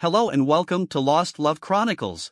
Hello and welcome to Lost Love Chronicles.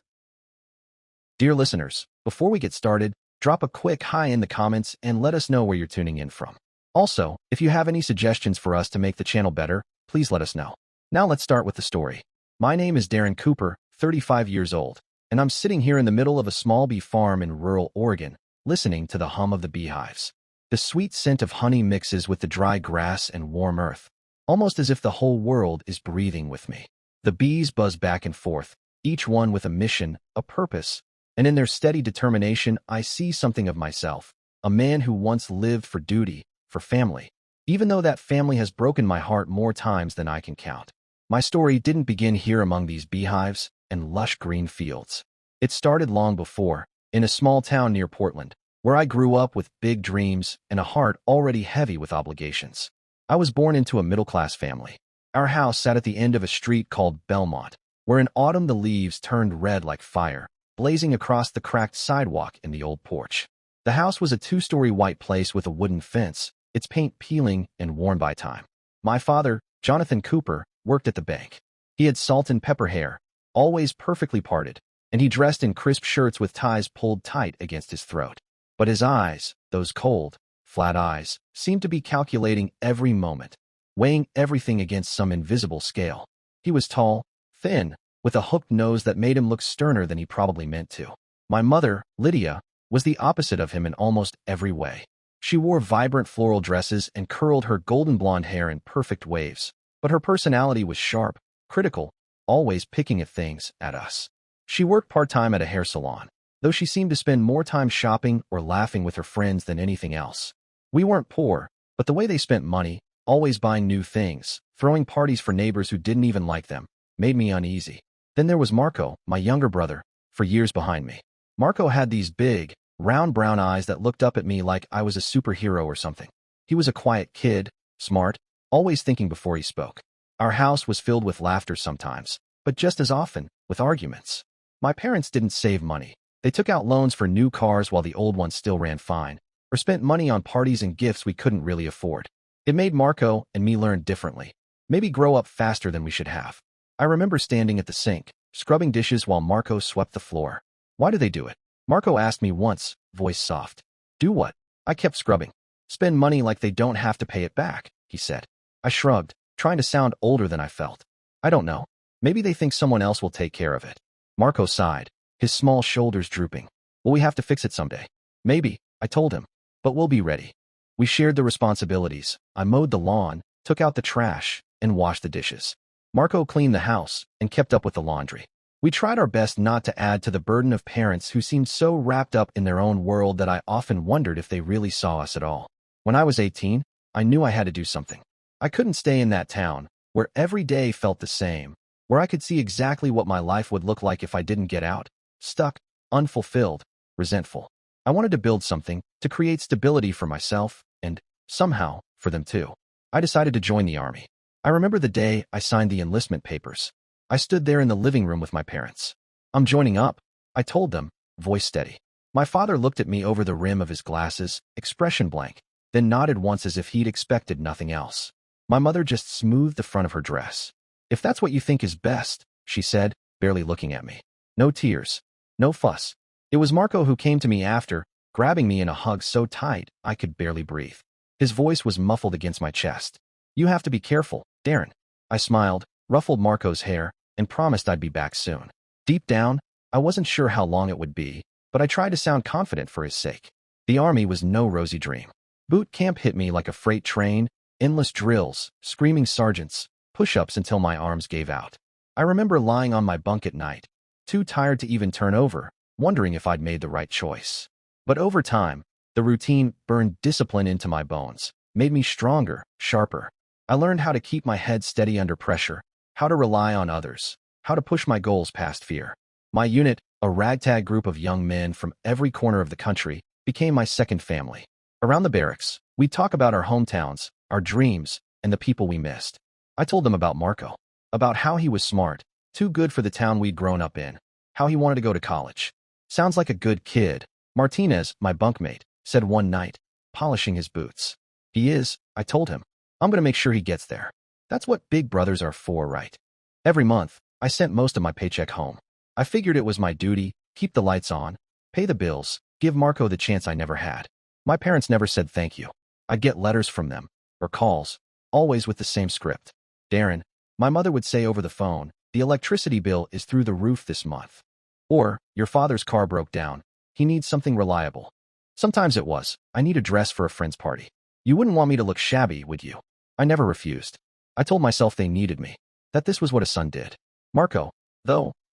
Dear listeners, before we get started, drop a quick hi in the comments and let us know where you're tuning in from. Also, if you have any suggestions for us to make the channel better, please let us know. Now let's start with the story. My name is Darren Cooper, 35 years old, and I'm sitting here in the middle of a small bee farm in rural Oregon, listening to the hum of the beehives. The sweet scent of honey mixes with the dry grass and warm earth, almost as if the whole world is breathing with me. The bees buzz back and forth, each one with a mission, a purpose, and in their steady determination, I see something of myself, a man who once lived for duty, for family, even though that family has broken my heart more times than I can count. My story didn't begin here among these beehives and lush green fields. It started long before, in a small town near Portland, where I grew up with big dreams and a heart already heavy with obligations. I was born into a middle-class family. Our house sat at the end of a street called Belmont, where in autumn the leaves turned red like fire, blazing across the cracked sidewalk in the old porch. The house was a two-story white place with a wooden fence, its paint peeling and worn by time. My father, Jonathan Cooper, worked at the bank. He had salt and pepper hair, always perfectly parted, and he dressed in crisp shirts with ties pulled tight against his throat. But his eyes, those cold, flat eyes, seemed to be calculating every moment, weighing everything against some invisible scale. He was tall, thin, with a hooked nose that made him look sterner than he probably meant to. My mother, Lydia, was the opposite of him in almost every way. She wore vibrant floral dresses and curled her golden blonde hair in perfect waves, but her personality was sharp, critical, always picking at things, at us. She worked part-time at a hair salon, though she seemed to spend more time shopping or laughing with her friends than anything else. We weren't poor, but the way they spent money, always buying new things, throwing parties for neighbors who didn't even like them, made me uneasy. Then there was Marco, my younger brother, for years behind me. Marco had these big, round brown eyes that looked up at me like I was a superhero or something. He was a quiet kid, smart, always thinking before he spoke. Our house was filled with laughter sometimes, but just as often, with arguments. My parents didn't save money. They took out loans for new cars while the old ones still ran fine, or spent money on parties and gifts we couldn't really afford. It made Marco and me learn differently, maybe grow up faster than we should have. I remember standing at the sink, scrubbing dishes while Marco swept the floor. Why do they do it? Marco asked me once, voice soft. Do what? I kept scrubbing. Spend money like they don't have to pay it back, he said. I shrugged, trying to sound older than I felt. I don't know. Maybe they think someone else will take care of it. Marco sighed, his small shoulders drooping. Will we have to fix it someday? Maybe, I told him. But we'll be ready. We shared the responsibilities. I mowed the lawn, took out the trash, and washed the dishes. Marco cleaned the house and kept up with the laundry. We tried our best not to add to the burden of parents who seemed so wrapped up in their own world that I often wondered if they really saw us at all. When I was 18, I knew I had to do something. I couldn't stay in that town, where every day felt the same, where I could see exactly what my life would look like if I didn't get out, stuck, unfulfilled, resentful. I wanted to build something, to create stability for myself, and, somehow, for them too. I decided to join the army. I remember the day I signed the enlistment papers. I stood there in the living room with my parents. I'm joining up, I told them, voice steady. My father looked at me over the rim of his glasses, expression blank, then nodded once as if he'd expected nothing else. My mother just smoothed the front of her dress. If that's what you think is best, she said, barely looking at me. No tears, no fuss. It was Marco who came to me after, grabbing me in a hug so tight I could barely breathe. His voice was muffled against my chest. You have to be careful, Darren. I smiled, ruffled Marco's hair, and promised I'd be back soon. Deep down, I wasn't sure how long it would be, but I tried to sound confident for his sake. The army was no rosy dream. Boot camp hit me like a freight train, endless drills, screaming sergeants, push-ups until my arms gave out. I remember lying on my bunk at night, too tired to even turn over, wondering if I'd made the right choice. But over time, the routine burned discipline into my bones, made me stronger, sharper. I learned how to keep my head steady under pressure, how to rely on others, how to push my goals past fear. My unit, a ragtag group of young men from every corner of the country, became my second family. Around the barracks, we'd talk about our hometowns, our dreams, and the people we missed. I told them about Marco, about how he was smart, too good for the town we'd grown up in, how he wanted to go to college. Sounds like a good kid, Martinez, my bunkmate, said one night, polishing his boots. He is, I told him. I'm going to make sure he gets there. That's what big brothers are for, right? Every month, I sent most of my paycheck home. I figured it was my duty, keep the lights on, pay the bills, give Marco the chance I never had. My parents never said thank you. I'd get letters from them, or calls, always with the same script. Darren, my mother would say over the phone, the electricity bill is through the roof this month. Or, your father's car broke down. He needs something reliable. Sometimes it was, I need a dress for a friend's party. You wouldn't want me to look shabby, would you? I never refused. I told myself they needed me, that this was what a son did. Marco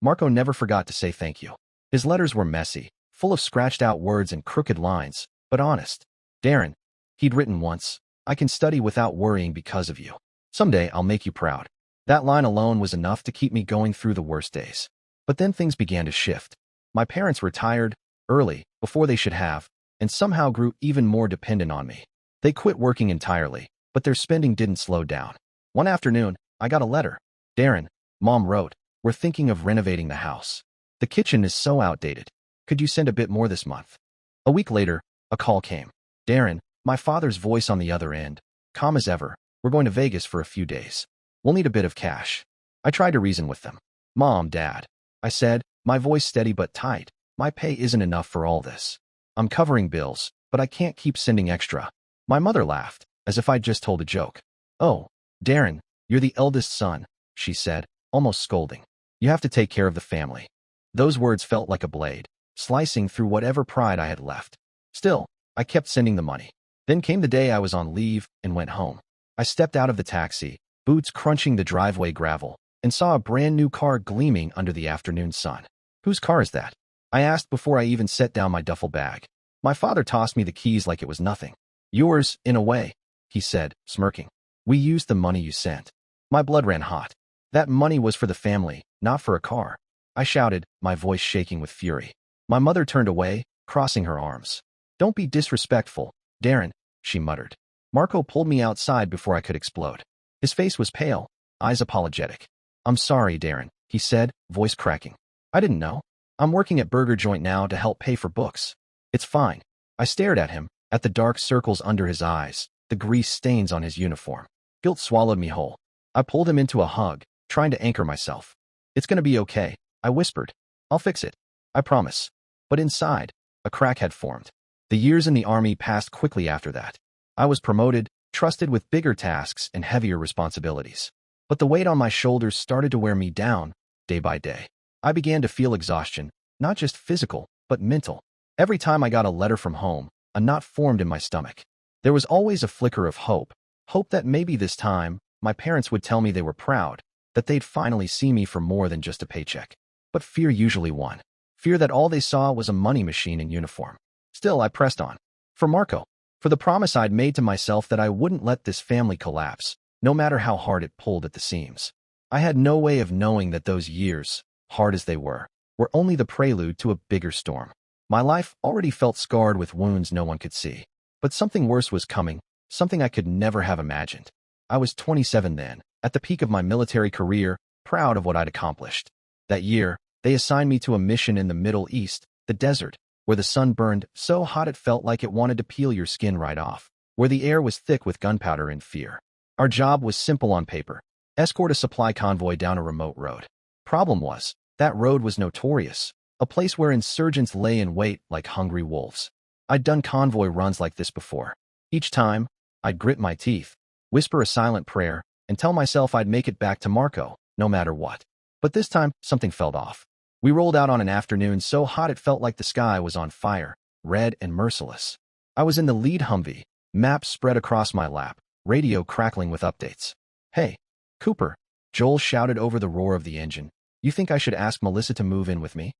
never forgot to say thank you. His letters were messy, full of scratched out words and crooked lines, but honest. Darren, he'd written once, I can study without worrying because of you. Someday I'll make you proud. That line alone was enough to keep me going through the worst days. But then things began to shift. My parents retired early, before they should have, and somehow grew even more dependent on me. They quit working entirely, but their spending didn't slow down. One afternoon, I got a letter. Darren, Mom wrote, we're thinking of renovating the house. The kitchen is so outdated. Could you send a bit more this month? A week later, a call came. Darren, my father's voice on the other end, calm as ever, we're going to Vegas for a few days. We'll need a bit of cash. I tried to reason with them. Mom, Dad, I said, my voice steady but tight. My pay isn't enough for all this. I'm covering bills, but I can't keep sending extra. My mother laughed, as if I'd just told a joke. Oh, Darren, you're the eldest son, she said, almost scolding. You have to take care of the family. Those words felt like a blade, slicing through whatever pride I had left. Still, I kept sending the money. Then came the day I was on leave and went home. I stepped out of the taxi, boots crunching the driveway gravel, and saw a brand new car gleaming under the afternoon sun. Whose car is that? I asked before I even set down my duffel bag. My father tossed me the keys like it was nothing. Yours, in a way, he said, smirking. We used the money you sent. My blood ran hot. That money was for the family, not for a car. I shouted, my voice shaking with fury. My mother turned away, crossing her arms. Don't be disrespectful, Darren, she muttered. Marco pulled me outside before I could explode. His face was pale, eyes apologetic. I'm sorry, Darren, he said, voice cracking. I didn't know. I'm working at Burger Joint now to help pay for books. It's fine. I stared at him, at the dark circles under his eyes, the grease stains on his uniform. Guilt swallowed me whole. I pulled him into a hug, trying to anchor myself. It's gonna be okay, I whispered. I'll fix it. I promise. But inside, a crack had formed. The years in the army passed quickly after that. I was promoted, trusted with bigger tasks and heavier responsibilities. But the weight on my shoulders started to wear me down, day by day. I began to feel exhaustion, not just physical, but mental. Every time I got a letter from home, a knot formed in my stomach. There was always a flicker of hope that maybe this time, my parents would tell me they were proud, that they'd finally see me for more than just a paycheck. But fear usually won. Fear that all they saw was a money machine in uniform. Still, I pressed on. For Marco. For the promise I'd made to myself that I wouldn't let this family collapse, no matter how hard it pulled at the seams. I had no way of knowing that those years, hard as they were only the prelude to a bigger storm. My life already felt scarred with wounds no one could see. But something worse was coming, something I could never have imagined. I was 27 then, at the peak of my military career, proud of what I'd accomplished. That year, they assigned me to a mission in the Middle East, the desert, where the sun burned so hot it felt like it wanted to peel your skin right off, where the air was thick with gunpowder and fear. Our job was simple on paper: escort a supply convoy down a remote road. Problem was, that road was notorious, a place where insurgents lay in wait like hungry wolves. I'd done convoy runs like this before. Each time, I'd grit my teeth, whisper a silent prayer, and tell myself I'd make it back to Marco, no matter what. But this time, something felt off. We rolled out on an afternoon so hot it felt like the sky was on fire, red and merciless. I was in the lead Humvee, maps spread across my lap, radio crackling with updates. Hey, Cooper, Joel shouted over the roar of the engine. You think I should ask Melissa to move in with me?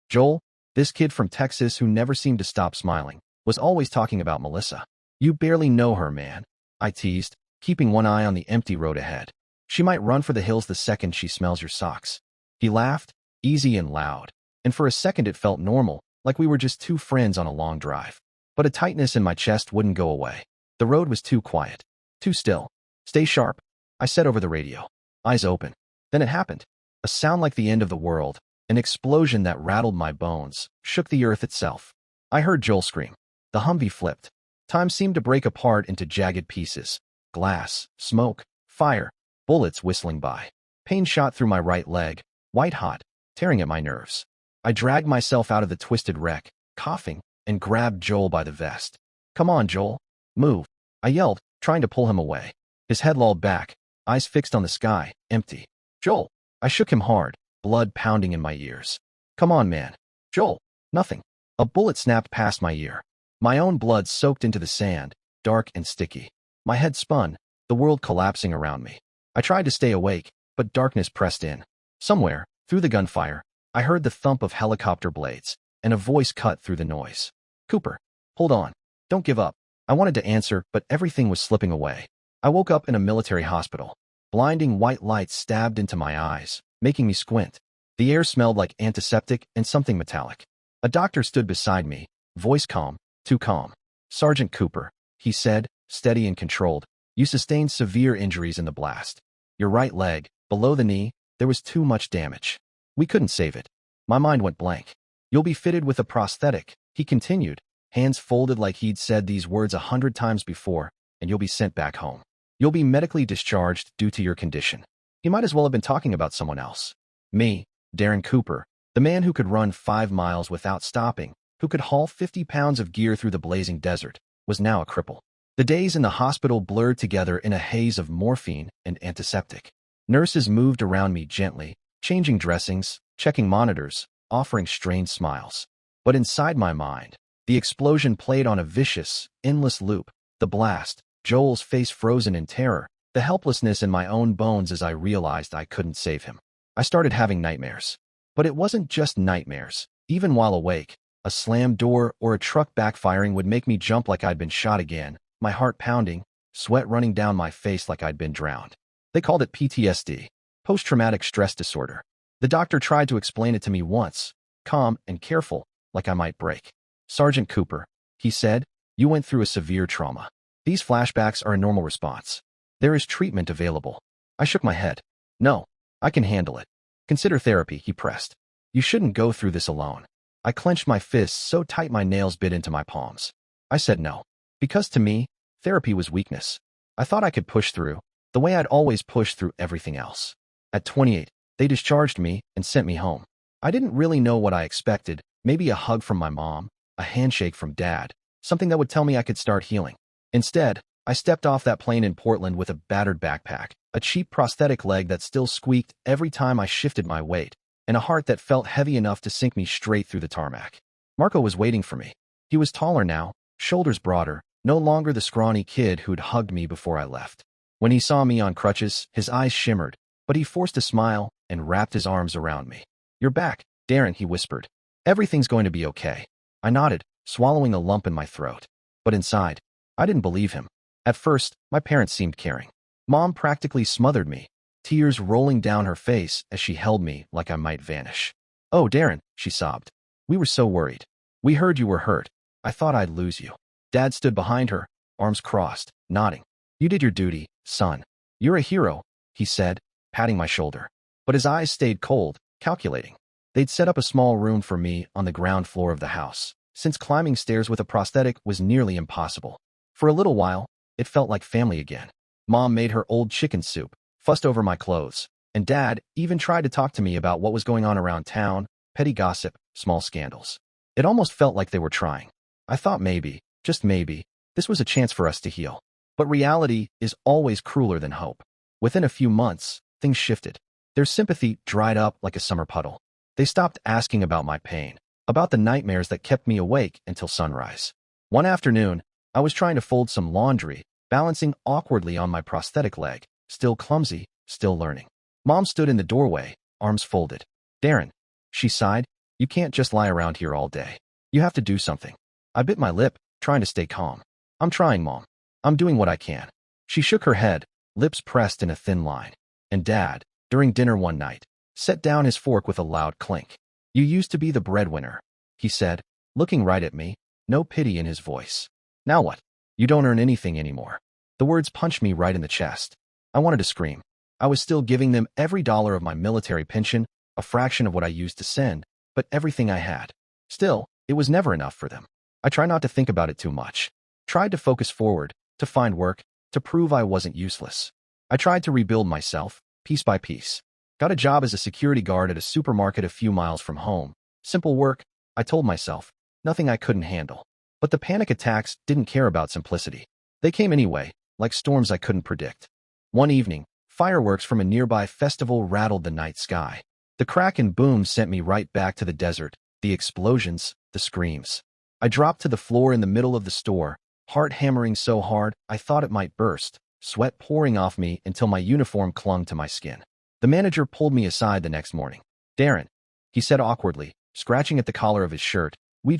Joel, this kid from Texas who never seemed to stop smiling, was always talking about Melissa. You barely know her, man, I teased, keeping one eye on the empty road ahead. She might run for the hills the second she smells your socks. He laughed, easy and loud, and for a second it felt normal, like we were just two friends on a long drive. But a tightness in my chest wouldn't go away. The road was too quiet, too still. Stay sharp, I said over the radio, eyes open. Then it happened. A sound like the end of the world, an explosion that rattled my bones, shook the earth itself. I heard Joel scream. The Humvee flipped. Time seemed to break apart into jagged pieces. Glass, smoke, fire, bullets whistling by. Pain shot through my right leg, white hot, tearing at my nerves. I dragged myself out of the twisted wreck, coughing, and grabbed Joel by the vest. "Come on, Joel. Move," I yelled, trying to pull him away. His head lolled back, eyes fixed on the sky, empty. "Joel!" I shook him hard, blood pounding in my ears. "Come on, man." "Joel!" Nothing. A bullet snapped past my ear. My own blood soaked into the sand, dark and sticky. My head spun, the world collapsing around me. I tried to stay awake, but darkness pressed in. Somewhere, through the gunfire, I heard the thump of helicopter blades, and a voice cut through the noise. "Cooper, hold on. Don't give up." I wanted to answer, but everything was slipping away. I woke up in a military hospital. Blinding white lights stabbed into my eyes, making me squint. The air smelled like antiseptic and something metallic. A doctor stood beside me, voice calm, too calm. "Sergeant Cooper," he said, steady and controlled, "you sustained severe injuries in the blast. Your right leg, below the knee, there was too much damage. We couldn't save it." My mind went blank. "You'll be fitted with a prosthetic," he continued, hands folded like he'd said these words 100 times before, "and you'll be sent back home. You'll be medically discharged due to your condition." He might as well have been talking about someone else. Me, Darren Cooper, the man who could run 5 miles without stopping, who could haul 50 pounds of gear through the blazing desert, was now a cripple. The days in the hospital blurred together in a haze of morphine and antiseptic. Nurses moved around me gently, changing dressings, checking monitors, offering strained smiles. But inside my mind, the explosion played on a vicious, endless loop. The blast, Joel's face frozen in terror, the helplessness in my own bones as I realized I couldn't save him. I started having nightmares. But it wasn't just nightmares. Even while awake, a slammed door or a truck backfiring would make me jump like I'd been shot again, my heart pounding, sweat running down my face like I'd been drowned. They called it PTSD, post-traumatic stress disorder. The doctor tried to explain it to me once, calm and careful, like I might break. "Sergeant Cooper," he said, "you went through a severe trauma. These flashbacks are a normal response. There is treatment available." I shook my head. "No, I can handle it. Consider therapy," he pressed. "You shouldn't go through this alone." I clenched my fists so tight my nails bit into my palms. I said no. Because to me, therapy was weakness. I thought I could push through, the way I'd always pushed through everything else. At 28, they discharged me and sent me home. I didn't really know what I expected, maybe a hug from my mom, a handshake from dad, something that would tell me I could start healing. Instead, I stepped off that plane in Portland with a battered backpack, a cheap prosthetic leg that still squeaked every time I shifted my weight, and a heart that felt heavy enough to sink me straight through the tarmac. Marco was waiting for me. He was taller now, shoulders broader, no longer the scrawny kid who'd hugged me before I left. When he saw me on crutches, his eyes shimmered, but he forced a smile and wrapped his arms around me. "You're back, Darren," he whispered. "Everything's going to be okay." I nodded, swallowing a lump in my throat. But inside, I didn't believe him. At first, my parents seemed caring. Mom practically smothered me, tears rolling down her face as she held me like I might vanish. "Oh, Darren," she sobbed. "We were so worried. We heard you were hurt. I thought I'd lose you." Dad stood behind her, arms crossed, nodding. "You did your duty, son. You're a hero," he said, patting my shoulder. But his eyes stayed cold, calculating. They'd set up a small room for me on the ground floor of the house, since climbing stairs with a prosthetic was nearly impossible. For a little while, it felt like family again. Mom made her old chicken soup, fussed over my clothes, and Dad even tried to talk to me about what was going on around town, petty gossip, small scandals. It almost felt like they were trying. I thought maybe, just maybe, this was a chance for us to heal. But reality is always crueler than hope. Within a few months, things shifted. Their sympathy dried up like a summer puddle. They stopped asking about my pain, about the nightmares that kept me awake until sunrise. One afternoon, I was trying to fold some laundry, balancing awkwardly on my prosthetic leg, still clumsy, still learning. Mom stood in the doorway, arms folded. "Darren," she sighed, "you can't just lie around here all day. You have to do something." I bit my lip, trying to stay calm. "I'm trying, Mom. I'm doing what I can." She shook her head, lips pressed in a thin line. And Dad, during dinner one night, set down his fork with a loud clink. "You used to be the breadwinner," he said, looking right at me, no pity in his voice. "Now what? You don't earn anything anymore." The words punched me right in the chest. I wanted to scream. I was still giving them every dollar of my military pension, a fraction of what I used to send, but everything I had. Still, it was never enough for them. I tried not to think about it too much. Tried to focus forward, to find work, to prove I wasn't useless. I tried to rebuild myself, piece by piece. Got a job as a security guard at a supermarket a few miles from home. Simple work, I told myself. Nothing I couldn't handle. But the panic attacks didn't care about simplicity. They came anyway, like storms I couldn't predict. One evening, fireworks from a nearby festival rattled the night sky. The crack and boom sent me right back to the desert, the explosions, the screams. I dropped to the floor in the middle of the store, heart hammering so hard I thought it might burst, sweat pouring off me until my uniform clung to my skin. The manager pulled me aside the next morning. "Darren," he said awkwardly, scratching at the collar of his shirt, we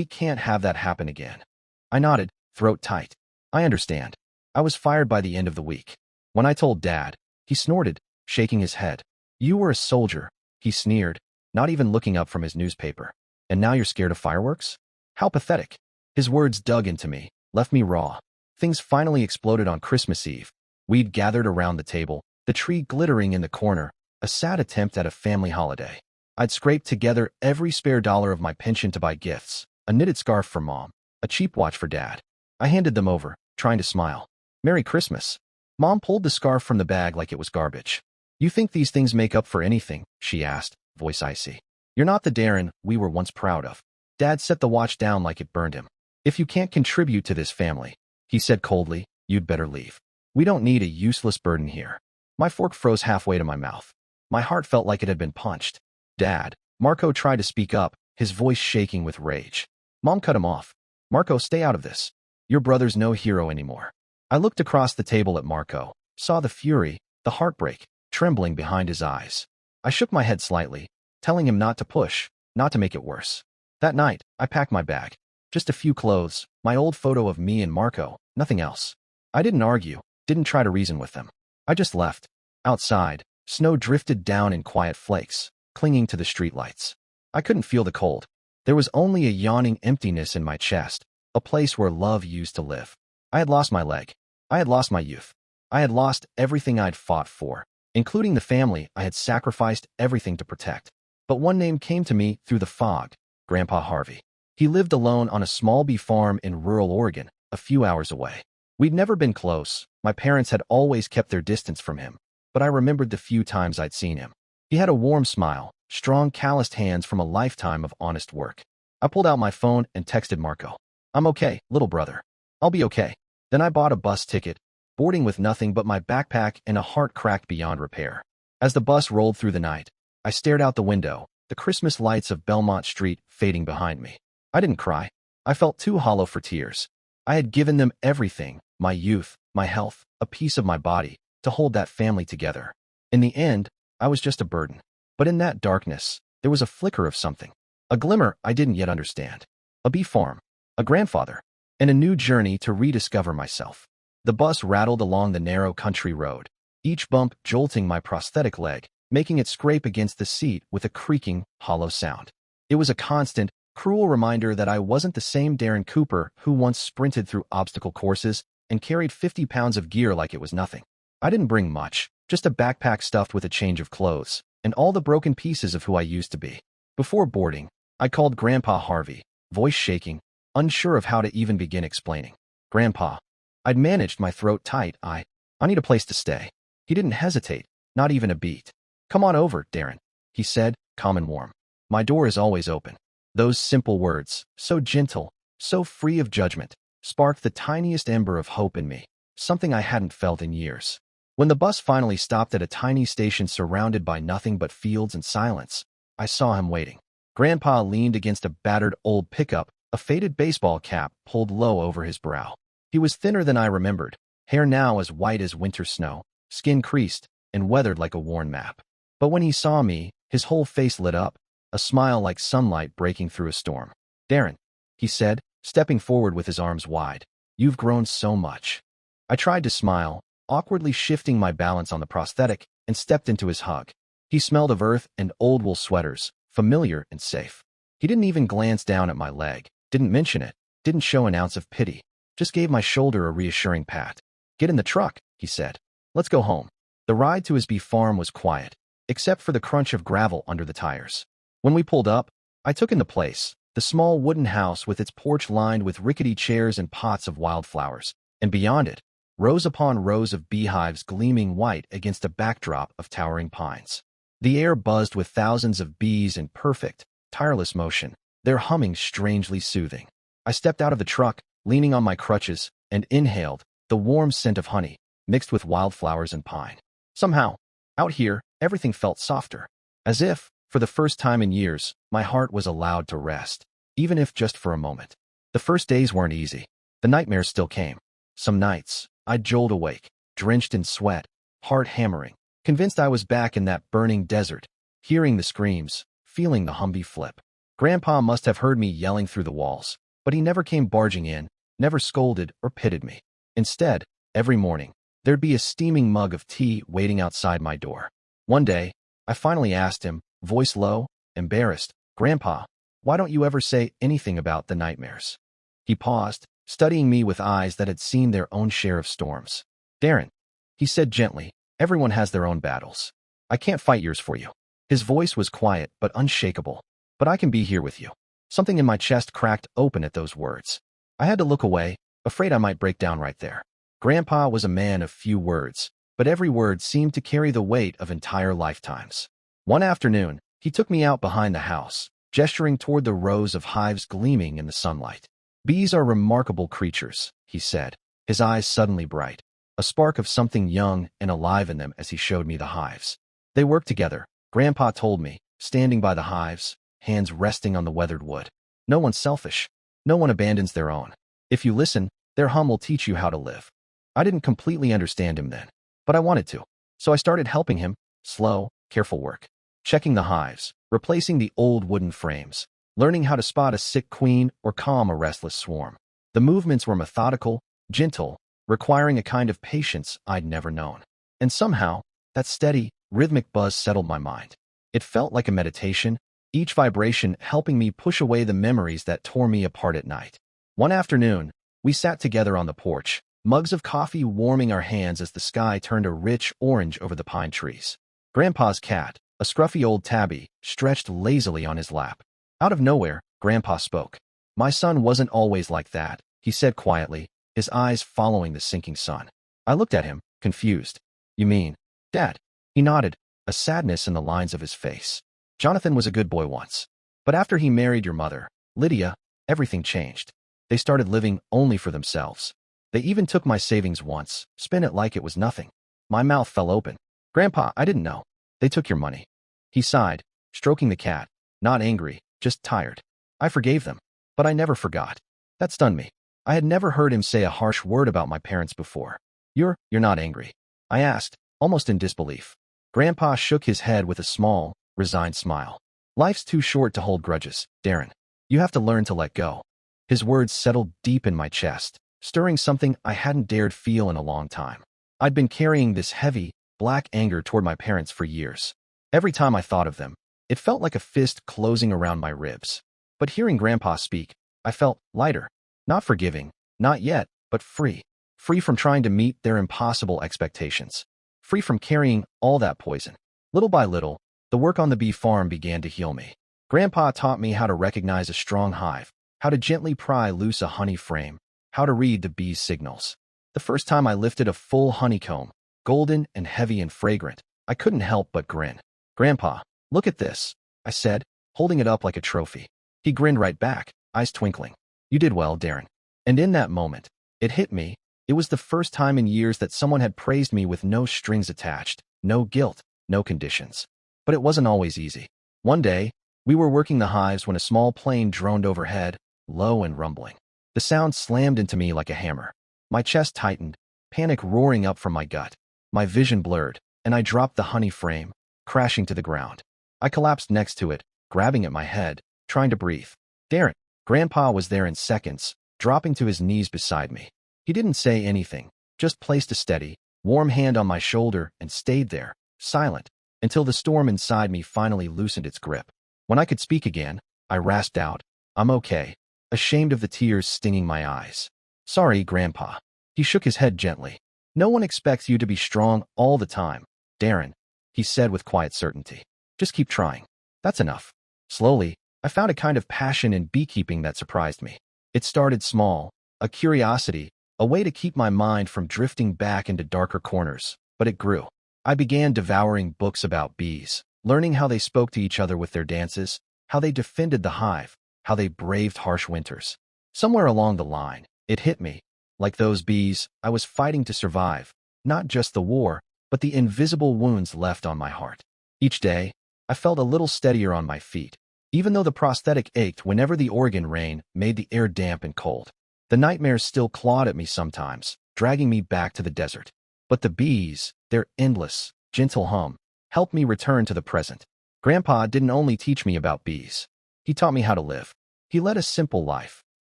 can't have that happen again." I nodded, throat tight. "I understand." I was fired by the end of the week. When I told Dad, he snorted, shaking his head. "You were a soldier," he sneered, not even looking up from his newspaper. "And now you're scared of fireworks? How pathetic." His words dug into me, left me raw. Things finally exploded on Christmas Eve. We'd gathered around the table, the tree glittering in the corner, a sad attempt at a family holiday. I'd scraped together every spare dollar of my pension to buy gifts, a knitted scarf for Mom, a cheap watch for Dad. I handed them over, trying to smile. "Merry Christmas." Mom pulled the scarf from the bag like it was garbage. "You think these things make up for anything?" she asked, voice icy. "You're not the Darren we were once proud of." Dad set the watch down like it burned him. "If you can't contribute to this family," he said coldly, "you'd better leave. We don't need a useless burden here." My fork froze halfway to my mouth. My heart felt like it had been punched. "Dad," Marco tried to speak up, his voice shaking with rage. Mom cut him off. "Marco, stay out of this. Your brother's no hero anymore." I looked across the table at Marco, saw the fury, the heartbreak, trembling behind his eyes. I shook my head slightly, telling him not to push, not to make it worse. That night, I packed my bag. Just a few clothes, my old photo of me and Marco, nothing else. I didn't argue, didn't try to reason with them. I just left. Outside, snow drifted down in quiet flakes, clinging to the streetlights. I couldn't feel the cold. There was only a yawning emptiness in my chest, a place where love used to live. I had lost my leg. I had lost my youth. I had lost everything I'd fought for, including the family I had sacrificed everything to protect. But one name came to me through the fog: Grandpa Harvey. He lived alone on a small bee farm in rural Oregon, a few hours away. We'd never been close. My parents had always kept their distance from him, but I remembered the few times I'd seen him. He had a warm smile, strong calloused hands from a lifetime of honest work. I pulled out my phone and texted Marco. "I'm okay, little brother. I'll be okay." Then I bought a bus ticket, boarding with nothing but my backpack and a heart cracked beyond repair. As the bus rolled through the night, I stared out the window, the Christmas lights of Belmont Street fading behind me. I didn't cry. I felt too hollow for tears. I had given them everything, my youth, my health, a piece of my body, to hold that family together. In the end, I was just a burden. But in that darkness, there was a flicker of something. A glimmer I didn't yet understand. A bee farm, a grandfather, and a new journey to rediscover myself. The bus rattled along the narrow country road, each bump jolting my prosthetic leg, making it scrape against the seat with a creaking, hollow sound. It was a constant, cruel reminder that I wasn't the same Darren Cooper who once sprinted through obstacle courses and carried 50 pounds of gear like it was nothing. I didn't bring much, just a backpack stuffed with a change of clothes, and all the broken pieces of who I used to be. Before boarding, I called Grandpa Harvey, voice shaking, unsure of how to even begin explaining. "Grandpa." I'd managed my throat tight. I need a place to stay." He didn't hesitate, not even a beat. "Come on over, Darren," he said, calm and warm. "My door is always open." Those simple words, so gentle, so free of judgment, sparked the tiniest ember of hope in me, something I hadn't felt in years. When the bus finally stopped at a tiny station surrounded by nothing but fields and silence, I saw him waiting. Grandpa leaned against a battered old pickup, a faded baseball cap pulled low over his brow. He was thinner than I remembered, hair now as white as winter snow, skin creased and weathered like a worn map. But when he saw me, his whole face lit up, a smile like sunlight breaking through a storm. "Darren," he said, stepping forward with his arms wide. "You've grown so much." I tried to smile, awkwardly shifting my balance on the prosthetic, and stepped into his hug. He smelled of earth and old wool sweaters, familiar and safe. He didn't even glance down at my leg, didn't mention it, didn't show an ounce of pity, just gave my shoulder a reassuring pat. "Get in the truck," he said. "Let's go home." The ride to his bee farm was quiet, except for the crunch of gravel under the tires. When we pulled up, I took in the place, the small wooden house with its porch lined with rickety chairs and pots of wildflowers, and beyond it, rows upon rows of beehives gleaming white against a backdrop of towering pines. The air buzzed with thousands of bees in perfect, tireless motion, their humming strangely soothing. I stepped out of the truck, leaning on my crutches, and inhaled the warm scent of honey, mixed with wildflowers and pine. Somehow, out here, everything felt softer, as if, for the first time in years, my heart was allowed to rest, even if just for a moment. The first days weren't easy. The nightmares still came. Some nights, I'd jolt awake, drenched in sweat, heart hammering, convinced I was back in that burning desert, hearing the screams, feeling the Humvee flip. Grandpa must have heard me yelling through the walls, but he never came barging in, never scolded or pitied me. Instead, every morning, there'd be a steaming mug of tea waiting outside my door. One day, I finally asked him, voice low, embarrassed, "Grandpa, why don't you ever say anything about the nightmares?" He paused, studying me with eyes that had seen their own share of storms. "Darren," he said gently, "everyone has their own battles. I can't fight yours for you." His voice was quiet but unshakable. "But I can be here with you." Something in my chest cracked open at those words. I had to look away, afraid I might break down right there. Grandpa was a man of few words, but every word seemed to carry the weight of entire lifetimes. One afternoon, he took me out behind the house, gesturing toward the rows of hives gleaming in the sunlight. "Bees are remarkable creatures," he said, his eyes suddenly bright, a spark of something young and alive in them as he showed me the hives. "They work together," Grandpa told me, standing by the hives, hands resting on the weathered wood. "No one's selfish. No one abandons their own. If you listen, their hum will teach you how to live." I didn't completely understand him then, but I wanted to. So I started helping him, slow, careful work. Checking the hives, replacing the old wooden frames, learning how to spot a sick queen or calm a restless swarm. The movements were methodical, gentle, requiring a kind of patience I'd never known. And somehow, that steady, rhythmic buzz settled my mind. It felt like a meditation, each vibration helping me push away the memories that tore me apart at night. One afternoon, we sat together on the porch, mugs of coffee warming our hands as the sky turned a rich orange over the pine trees. Grandpa's cat, a scruffy old tabby, stretched lazily on his lap. Out of nowhere, Grandpa spoke. "My son wasn't always like that," he said quietly, his eyes following the sinking sun. I looked at him, confused. "You mean, Dad?" He nodded, a sadness in the lines of his face. "Jonathan was a good boy once. But after he married your mother, Lydia, everything changed. They started living only for themselves. They even took my savings once, spent it like it was nothing." My mouth fell open. "Grandpa, I didn't know. They took your money." He sighed, stroking the cat, not angry, just tired. "I forgave them, but I never forgot." That stunned me. I had never heard him say a harsh word about my parents before. You're not angry?" I asked, almost in disbelief. Grandpa shook his head with a small, resigned smile. "Life's too short to hold grudges, Darren. You have to learn to let go." His words settled deep in my chest, stirring something I hadn't dared feel in a long time. I'd been carrying this heavy, black anger toward my parents for years. Every time I thought of them, it felt like a fist closing around my ribs. But hearing Grandpa speak, I felt lighter. Not forgiving, not yet, but free. Free from trying to meet their impossible expectations. Free from carrying all that poison. Little by little, the work on the bee farm began to heal me. Grandpa taught me how to recognize a strong hive, how to gently pry loose a honey frame, how to read the bee's signals. The first time I lifted a full honeycomb, golden and heavy and fragrant, I couldn't help but grin. "Grandpa, look at this," I said, holding it up like a trophy. He grinned right back, eyes twinkling. "You did well, Darren." And in that moment, it hit me. It was the first time in years that someone had praised me with no strings attached, no guilt, no conditions. But it wasn't always easy. One day, we were working the hives when a small plane droned overhead, low and rumbling. The sound slammed into me like a hammer. My chest tightened, panic roaring up from my gut. My vision blurred, and I dropped the honey frame, crashing to the ground. I collapsed next to it, grabbing at my head, trying to breathe. Darren, Grandpa was there in seconds, dropping to his knees beside me. He didn't say anything, just placed a steady, warm hand on my shoulder and stayed there, silent, until the storm inside me finally loosened its grip. When I could speak again, I rasped out, "I'm okay," ashamed of the tears stinging my eyes. "Sorry, Grandpa." He shook his head gently. "No one expects you to be strong all the time, Darren," he said with quiet certainty. "Just keep trying. That's enough." Slowly, I found a kind of passion in beekeeping that surprised me. It started small, a curiosity, a way to keep my mind from drifting back into darker corners, but it grew. I began devouring books about bees, learning how they spoke to each other with their dances, how they defended the hive, how they braved harsh winters. Somewhere along the line, it hit me. Like those bees, I was fighting to survive, not just the war, but the invisible wounds left on my heart. Each day, I felt a little steadier on my feet, even though the prosthetic ached whenever the Oregon rain made the air damp and cold. The nightmares still clawed at me sometimes, dragging me back to the desert. But the bees, their endless, gentle hum, helped me return to the present. Grandpa didn't only teach me about bees. He taught me how to live. He led a simple life,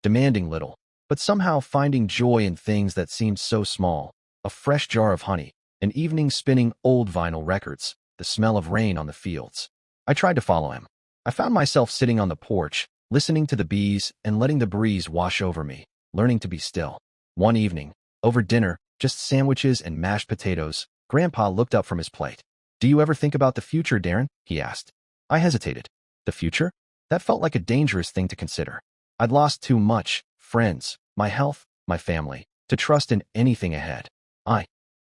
demanding little, but somehow finding joy in things that seemed so small. A fresh jar of honey, an evening spinning old vinyl records, the smell of rain on the fields. I tried to follow him. I found myself sitting on the porch, listening to the bees and letting the breeze wash over me, learning to be still. One evening, over dinner, just sandwiches and mashed potatoes, Grandpa looked up from his plate. "Do you ever think about the future, Darren?" he asked. I hesitated. The future? That felt like a dangerous thing to consider. I'd lost too much, friends, my health, my family, to trust in anything ahead.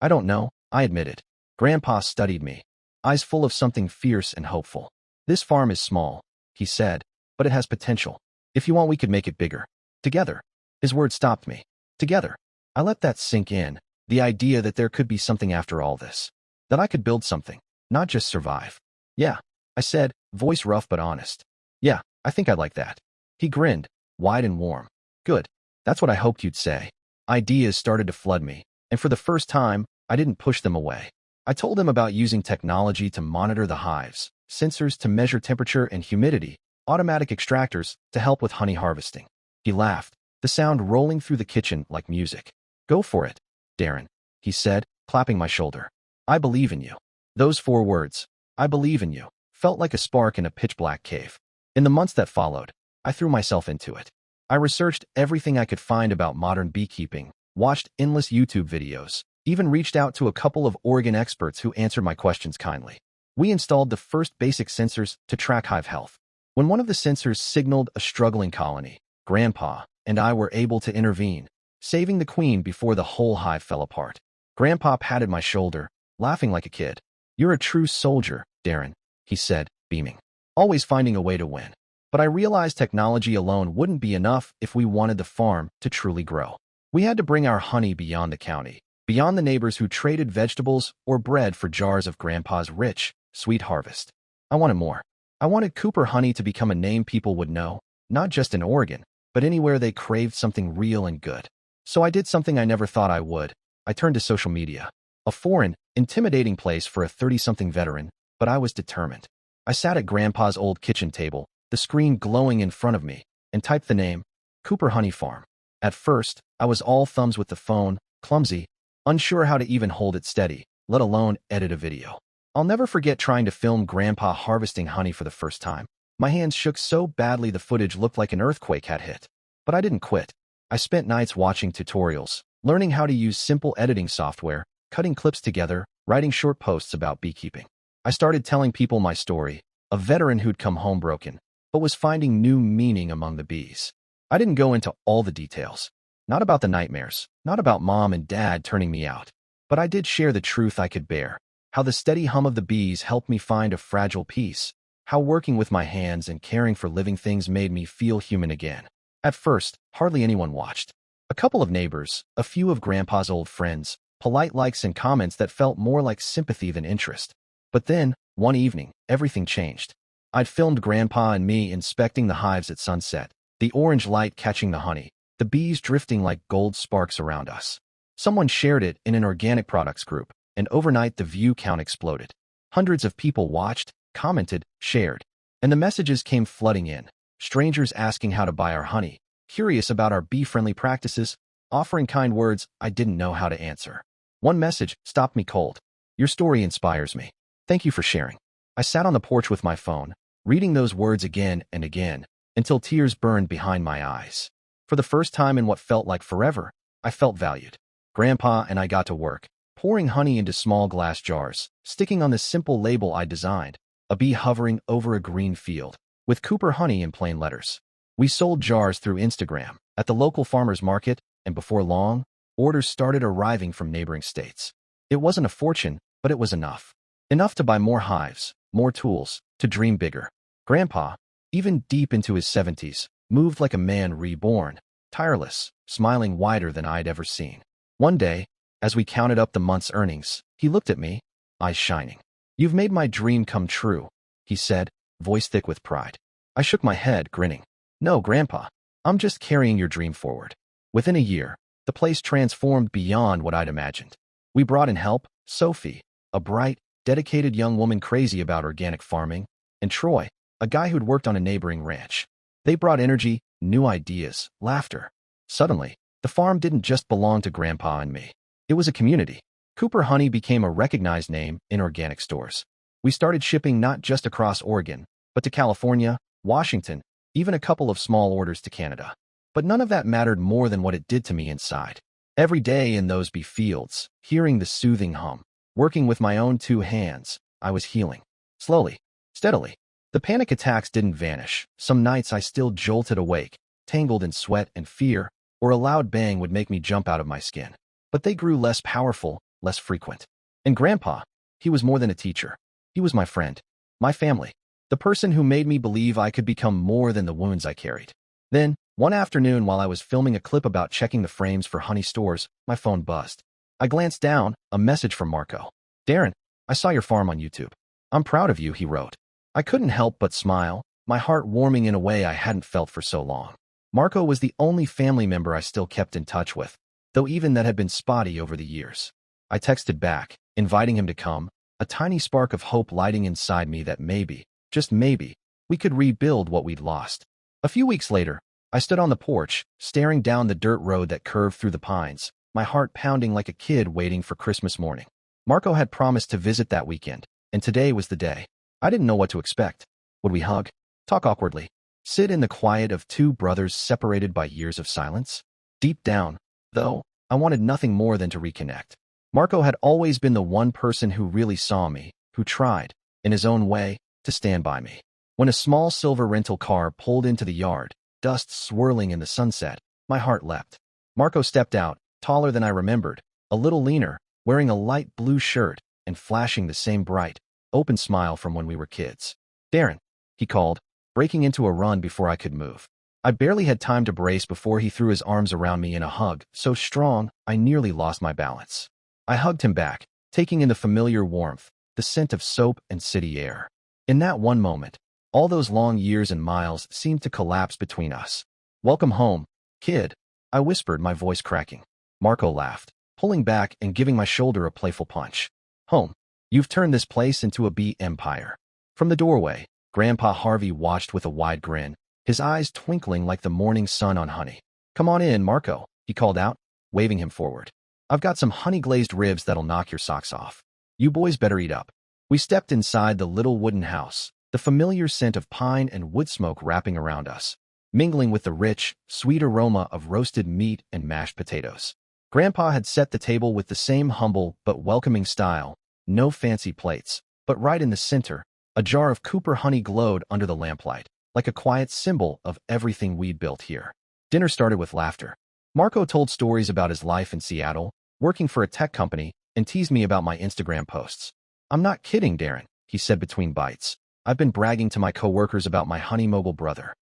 I don't know, I admitted. Grandpa studied me, eyes full of something fierce and hopeful. "This farm is small," he said, "but it has potential. If you want, we could make it bigger. Together." His words stopped me. Together. I let that sink in, the idea that there could be something after all this. That I could build something, not just survive. "Yeah," I said, voice rough but honest. "Yeah, I think I'd like that." He grinned, wide and warm. "Good. That's what I hoped you'd say." Ideas started to flood me, and for the first time, I didn't push them away. I told him about using technology to monitor the hives, sensors to measure temperature and humidity, automatic extractors to help with honey harvesting. He laughed, the sound rolling through the kitchen like music. "Go for it, Darren," he said, clapping my shoulder. "I believe in you." Those 4 words, "I believe in you," felt like a spark in a pitch-black cave. In the months that followed, I threw myself into it. I researched everything I could find about modern beekeeping, watched endless YouTube videos, even reached out to a couple of Oregon experts who answered my questions kindly. We installed the first basic sensors to track hive health. When one of the sensors signaled a struggling colony, Grandpa and I were able to intervene, saving the queen before the whole hive fell apart. Grandpa patted my shoulder, laughing like a kid. "You're a true soldier, Darren," he said, beaming. "Always finding a way to win." But I realized technology alone wouldn't be enough if we wanted the farm to truly grow. We had to bring our honey beyond the county, beyond the neighbors who traded vegetables or bread for jars of Grandpa's rich, sweet harvest. I wanted more. I wanted Cooper honey to become a name people would know, not just in Oregon, but anywhere they craved something real and good. So I did something I never thought I would. I turned to social media. A foreign, intimidating place for a 30-something veteran, but I was determined. I sat at Grandpa's old kitchen table, the screen glowing in front of me, and typed the name, Cooper Honey Farm. At first, I was all thumbs with the phone, clumsy, unsure how to even hold it steady, let alone edit a video. I'll never forget trying to film Grandpa harvesting honey for the first time. My hands shook so badly the footage looked like an earthquake had hit. But I didn't quit. I spent nights watching tutorials, learning how to use simple editing software, cutting clips together, writing short posts about beekeeping. I started telling people my story, a veteran who'd come home broken, but was finding new meaning among the bees. I didn't go into all the details. Not about the nightmares, not about Mom and Dad turning me out. But I did share the truth I could bear, how the steady hum of the bees helped me find a fragile peace, how working with my hands and caring for living things made me feel human again. At first, hardly anyone watched. A couple of neighbors, a few of Grandpa's old friends, polite likes and comments that felt more like sympathy than interest. But then, one evening, everything changed. I'd filmed Grandpa and me inspecting the hives at sunset, the orange light catching the honey, the bees drifting like gold sparks around us. Someone shared it in an organic products group, and overnight the view count exploded. Hundreds of people watched, commented, shared, and the messages came flooding in. Strangers asking how to buy our honey, curious about our bee-friendly practices, offering kind words I didn't know how to answer. One message stopped me cold. "Your story inspires me. Thank you for sharing." I sat on the porch with my phone, reading those words again and again, until tears burned behind my eyes. For the first time in what felt like forever, I felt valued. Grandpa and I got to work, pouring honey into small glass jars, sticking on the simple label I designed, a bee hovering over a green field, with Cooper Honey in plain letters. We sold jars through Instagram, at the local farmer's market, and before long, orders started arriving from neighboring states. It wasn't a fortune, but it was enough. Enough to buy more hives, more tools, to dream bigger. Grandpa, even deep into his 70s, moved like a man reborn, tireless, smiling wider than I'd ever seen. One day, as we counted up the month's earnings, he looked at me, eyes shining. "You've made my dream come true," he said, voice thick with pride. I shook my head, grinning. "No, Grandpa, I'm just carrying your dream forward." Within a year, the place transformed beyond what I'd imagined. We brought in help, Sophie, a bright, dedicated young woman crazy about organic farming, and Troy, a guy who'd worked on a neighboring ranch. They brought energy, new ideas, laughter. Suddenly, the farm didn't just belong to Grandpa and me. It was a community. Cooper Honey became a recognized name in organic stores. We started shipping not just across Oregon, but to California, Washington, even a couple of small orders to Canada. But none of that mattered more than what it did to me inside. Every day in those bee fields, hearing the soothing hum, working with my own two hands, I was healing. Slowly, steadily. The panic attacks didn't vanish. Some nights I still jolted awake, tangled in sweat and fear, or a loud bang would make me jump out of my skin. But they grew less powerful, less frequent. And Grandpa, he was more than a teacher. He was my friend, my family, the person who made me believe I could become more than the wounds I carried. Then, one afternoon while I was filming a clip about checking the frames for honey stores, my phone buzzed. I glanced down, a message from Marco. "Darren, I saw your farm on YouTube. I'm proud of you," he wrote. I couldn't help but smile, my heart warming in a way I hadn't felt for so long. Marco was the only family member I still kept in touch with, though even that had been spotty over the years. I texted back, inviting him to come, a tiny spark of hope lighting inside me that maybe, just maybe, we could rebuild what we'd lost. A few weeks later, I stood on the porch, staring down the dirt road that curved through the pines, my heart pounding like a kid waiting for Christmas morning. Marco had promised to visit that weekend, and today was the day. I didn't know what to expect. Would we hug? Talk awkwardly? Sit in the quiet of two brothers separated by years of silence? Deep down, though, I wanted nothing more than to reconnect. Marco had always been the one person who really saw me, who tried, in his own way, to stand by me. When a small silver rental car pulled into the yard, dust swirling in the sunset, my heart leapt. Marco stepped out, taller than I remembered, a little leaner, wearing a light blue shirt, and flashing the same bright, open smile from when we were kids. "Darren," he called, breaking into a run before I could move. I barely had time to brace before he threw his arms around me in a hug, so strong, I nearly lost my balance. I hugged him back, taking in the familiar warmth, the scent of soap and city air. In that one moment, all those long years and miles seemed to collapse between us. "Welcome home, kid," I whispered, my voice cracking. Marco laughed, pulling back and giving my shoulder a playful punch. "Home. You've turned this place into a bee empire." From the doorway, Grandpa Harvey watched with a wide grin, his eyes twinkling like the morning sun on honey. "Come on in, Marco," he called out, waving him forward. "I've got some honey-glazed ribs that'll knock your socks off. You boys better eat up." We stepped inside the little wooden house, the familiar scent of pine and wood smoke wrapping around us, mingling with the rich, sweet aroma of roasted meat and mashed potatoes. Grandpa had set the table with the same humble but welcoming style, no fancy plates, but right in the center, a jar of Cooper honey glowed under the lamplight, like a quiet symbol of everything we'd built here. Dinner started with laughter. Marco told stories about his life in Seattle, working for a tech company, and teased me about my Instagram posts. "I'm not kidding, Darren," he said between bites. "I've been bragging to my coworkers about my honey mogul brother."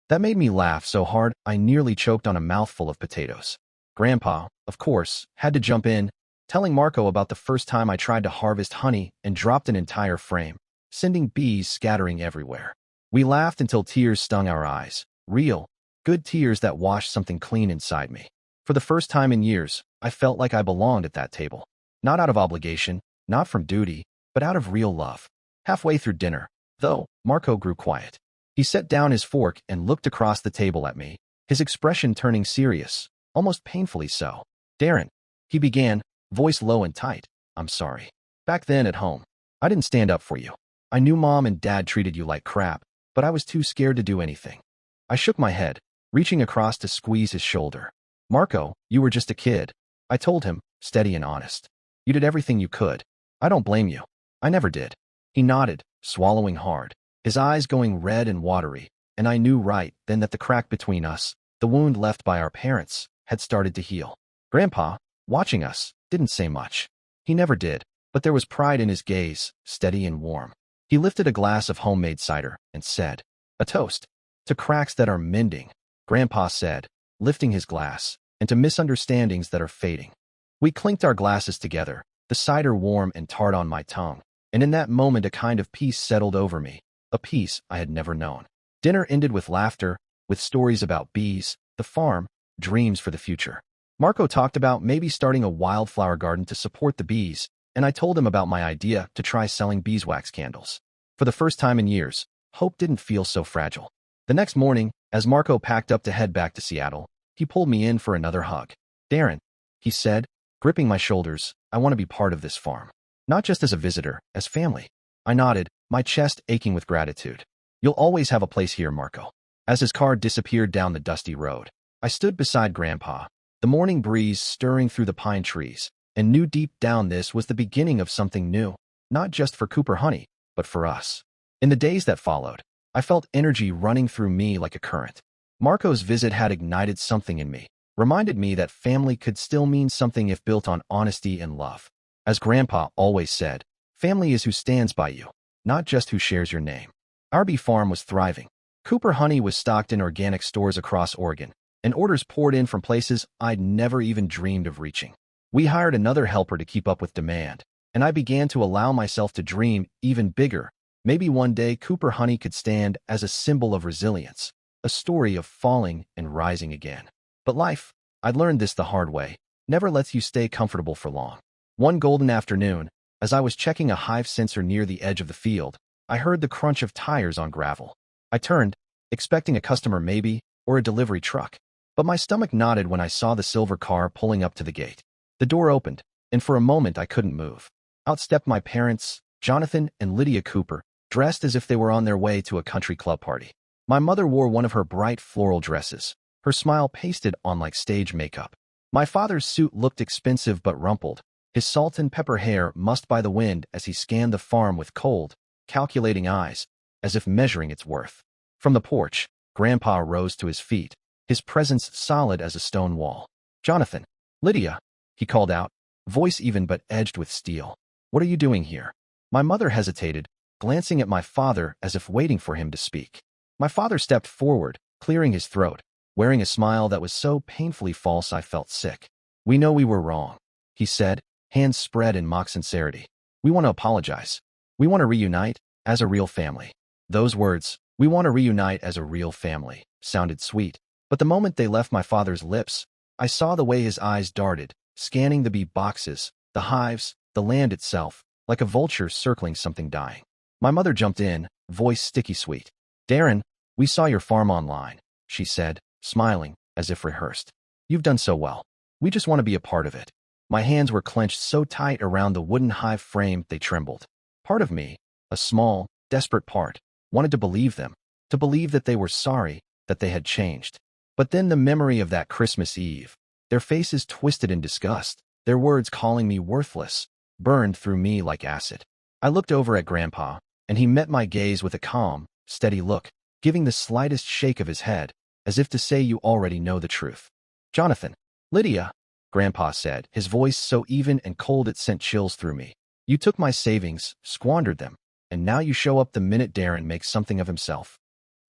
That made me laugh so hard I nearly choked on a mouthful of potatoes. Grandpa, of course, had to jump in, telling Marco about the first time I tried to harvest honey and dropped an entire frame, sending bees scattering everywhere. We laughed until tears stung our eyes, real, good tears that washed something clean inside me. For the first time in years, I felt like I belonged at that table. Not out of obligation, not from duty, but out of real love. Halfway through dinner, though, Marco grew quiet. He set down his fork and looked across the table at me, his expression turning serious, almost painfully so. "Darren," he began, voice low and tight, "I'm sorry. Back then at home, I didn't stand up for you. I knew Mom and Dad treated you like crap, but I was too scared to do anything." I shook my head, reaching across to squeeze his shoulder. "Marco, you were just a kid," I told him, steady and honest. "You did everything you could. I don't blame you. I never did." He nodded, swallowing hard, his eyes going red and watery, and I knew right then that the crack between us, the wound left by our parents, had started to heal. Grandpa, watching us, didn't say much. He never did, but there was pride in his gaze, steady and warm. He lifted a glass of homemade cider and said, "A toast to cracks that are mending," Grandpa said, lifting his glass, "and to misunderstandings that are fading." We clinked our glasses together, the cider warm and tart on my tongue, and in that moment a kind of peace settled over me, a peace I had never known. Dinner ended with laughter, with stories about bees, the farm, dreams for the future. Marco talked about maybe starting a wildflower garden to support the bees, and I told him about my idea to try selling beeswax candles. For the first time in years, hope didn't feel so fragile. The next morning, as Marco packed up to head back to Seattle, he pulled me in for another hug. "Darren," he said, gripping my shoulders, "I want to be part of this farm. Not just as a visitor, as family." I nodded, my chest aching with gratitude. "You'll always have a place here, Marco." As his car disappeared down the dusty road, I stood beside Grandpa, the morning breeze stirring through the pine trees, and knew deep down this was the beginning of something new, not just for Cooper Honey, but for us. In the days that followed, I felt energy running through me like a current. Marco's visit had ignited something in me, reminded me that family could still mean something if built on honesty and love. As Grandpa always said, family is who stands by you, not just who shares your name. Our bee farm was thriving. Cooper Honey was stocked in organic stores across Oregon, and orders poured in from places I'd never even dreamed of reaching. We hired another helper to keep up with demand, and I began to allow myself to dream even bigger. Maybe one day Cooper Honey could stand as a symbol of resilience, a story of falling and rising again. But life, I'd learned this the hard way, never lets you stay comfortable for long. One golden afternoon, as I was checking a hive sensor near the edge of the field, I heard the crunch of tires on gravel. I turned, expecting a customer maybe, or a delivery truck. But my stomach knotted when I saw the silver car pulling up to the gate. The door opened, and for a moment I couldn't move. Out stepped my parents, Jonathan and Lydia Cooper, dressed as if they were on their way to a country club party. My mother wore one of her bright floral dresses, her smile pasted on like stage makeup. My father's suit looked expensive but rumpled, his salt and pepper hair mussed by the wind as he scanned the farm with cold, calculating eyes, as if measuring its worth. From the porch, Grandpa rose to his feet, his presence solid as a stone wall. "Jonathan, Lydia," he called out, voice even but edged with steel. "What are you doing here?" My mother hesitated, glancing at my father as if waiting for him to speak. My father stepped forward, clearing his throat, wearing a smile that was so painfully false I felt sick. "We know we were wrong," he said, hands spread in mock sincerity. "We want to apologize. We want to reunite, as a real family." Those words, "we want to reunite as a real family," sounded sweet, but the moment they left my father's lips, I saw the way his eyes darted, scanning the bee boxes, the hives, the land itself, like a vulture circling something dying. My mother jumped in, voice sticky sweet. "Darren, we saw your farm online," she said, smiling, as if rehearsed. "You've done so well. We just want to be a part of it." My hands were clenched so tight around the wooden hive frame they trembled. Part of me, a small, desperate part, wanted to believe them, to believe that they were sorry, that they had changed. But then the memory of that Christmas Eve, their faces twisted in disgust, their words calling me worthless, burned through me like acid. I looked over at Grandpa, and he met my gaze with a calm, steady look, giving the slightest shake of his head, as if to say you already know the truth. "Jonathan, Lydia," Grandpa said, his voice so even and cold it sent chills through me. "You took my savings, squandered them, and now you show up the minute Darren makes something of himself."